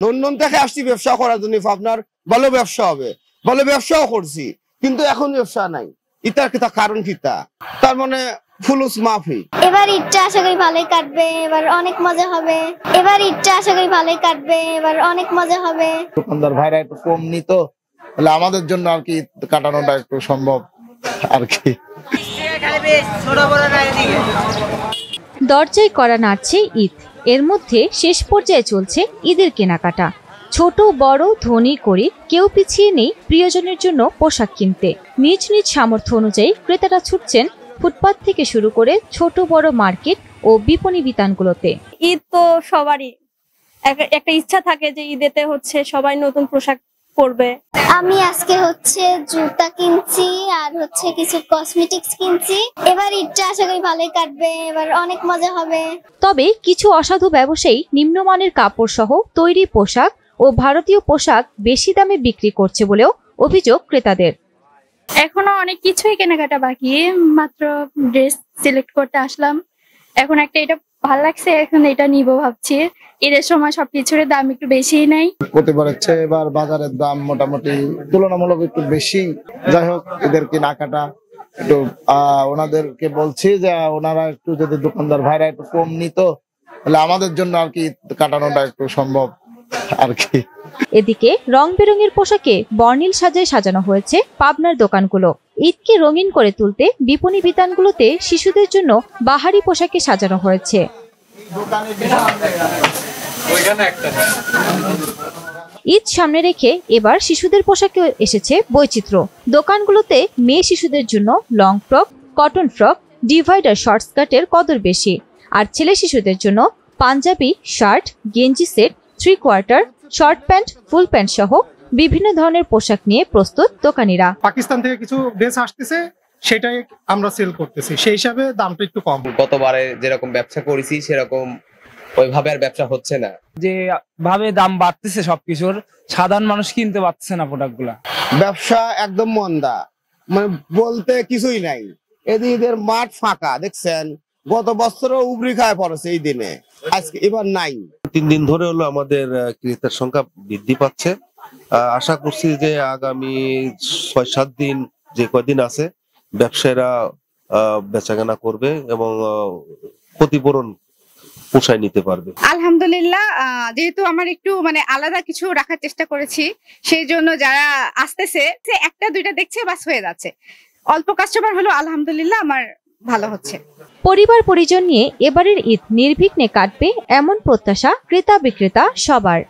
London থেকে আসছি ব্যবসা করার জন্য, আপনার ভালো ব্যবসা হবে বলে ব্যবসাও করছি, কিন্তু এখন ব্যবসা নাই। ইটার কিতা কারণ কিতা? তার মানে ফুলুস মাফি। এবার ঈদটা আশা করি ভালোই কাটবে, এবার অনেক মজা হবে। এবার ঈদটা আশা করি ভালোই কাটবে, এবার অনেক মজা হবে। দোকানদার ভাইরা একটু কম নিত, তাহলে আমাদের জন্য আর কি কাটানোটা একটু সম্ভব আর কি। দরজায় করা নাড়ছে ঈদ। এর মধ্যে শেষ পর্যায়ে চলছে ঈদের কেনাকাটা। ছোট বড় ধনী গরিব কেউ পিছিয়ে নেই প্রিয়জনের জন্য পোশাক কিনতে। নিজ নিজ সামর্থ্য অনুযায়ী ক্রেতারা ছুটছেন ফুটপাত থেকে শুরু করে ছোট বড় মার্কেট ও বিপণী বিতানগুলোতে। ঈদ তো সবারই একটা ইচ্ছা থাকে যে ঈদেতে সবাই নতুন পোশাক পরবে। আমি আজকে জুতা কিনছি আর কিছু কসমেটিক্স কিনছি। এবার ঈদটা আশা করি ভালোই কাটবে, এবার অনেক মজা হবে। তবে কিছু অসাধু ব্যবসায়ী নিম্নমানের কাপড় সহ তৈরি পোশাক ও ভারতীয় পোশাক বেশি দামে বিক্রি করছে বলেও অভিযোগ ক্রেতাদের। এখনো অনেক কিছুই কেনাকাটা বাকি, মাত্র ড্রেস সিলেক্ট করতে আসলাম। এখন এটা ভালো লাগছে, এখন এটা নিবো ভাবছি। ঈদের সময় সবকিছুর দাম একটু বেশিই নেই। প্রতিবারের চেয়ে এবার বাজারের দাম মোটামুটি তুলনামূলক একটু বেশি। যাই হোক, এদের কেনাকাটা একটু ওনাদেরকে বলছি যে ওনারা একটু যদি দোকানদার ভাইরা একটু কম নিত, তাহলে আমাদের জন্য আর কি কাটানোটা একটু সম্ভব আর কি। এদিকে রং বেরঙের পোশাকে বর্ণিল সাজায় সাজানো হয়েছে পাবনার দোকানগুলো। ঈদকে রঙিন করে তুলতে বিপণী বিতানগুলোতে শিশুদের জন্য বাহারি পোশাকে সাজানো হয়েছে। ঈদ সামনে রেখে এবার শিশুদের পোশাকে এসেছে বৈচিত্র্য। দোকানগুলোতে মেয়ে শিশুদের জন্য long frock, cotton frock, divider short স্কার্টের কদর বেশি, আর ছেলে শিশুদের জন্য পাঞ্জাবি, শার্ট, গেঞ্জি set, 3/4, short pant, full pant সহ বিভিন্ন ধরনের পোশাক নিয়ে প্রস্তুত দোকানিরা। পাকিস্তান থেকে কিছু ড্রেস আসতেছে, সেটাই আমরা সেল করতেছি, সেই হিসাবে দামটা একটু কম। গতবারে যেরকম ব্যবসা করেছি সেরকম ওইভাবে আর ব্যবসা হচ্ছে না। যে ভাবে দাম বাড়তেছে সবকিছুর, সাধারণ মানুষ কিনতে পারতেছে না প্রোডাক্টগুলা। ব্যবসা একদম মন্দা, মানে বলতে কিছুই নাই। এদের মাঠ ফাঁকা দেখছেন, গত বছরও উবরি খায় পড়েছে এই দিনে, আজকে এবার নাই। 3 দিন ধরে হলো আমাদের ক্রেতার সংখ্যা বৃদ্ধি পাচ্ছে। আশা করছি যে আগামী 6-7 দিন যে কয়দিন আছে ব্যবসায়ীরা বেচাকেনা করবে এবং ক্ষতিপূরণ পোষায় নিতে পারবে। আলহামদুলিল্লাহ, যেহেতু আমার একটু আলাদা কিছু রাখার চেষ্টা করেছি, সেই জন্য যারা আসতেছে একটা দুইটা দেখছে বাস হয়ে যাচ্ছে। অল্প কাস্টমার হলো আলহামদুলিল্লাহ আমার ভালো হচ্ছে। পরিবার পরিজন নিয়ে এবারের ঈদ নির্বিঘ্নে কাটবে এমন প্রত্যাশা ক্রেতা বিক্রেতা সবার।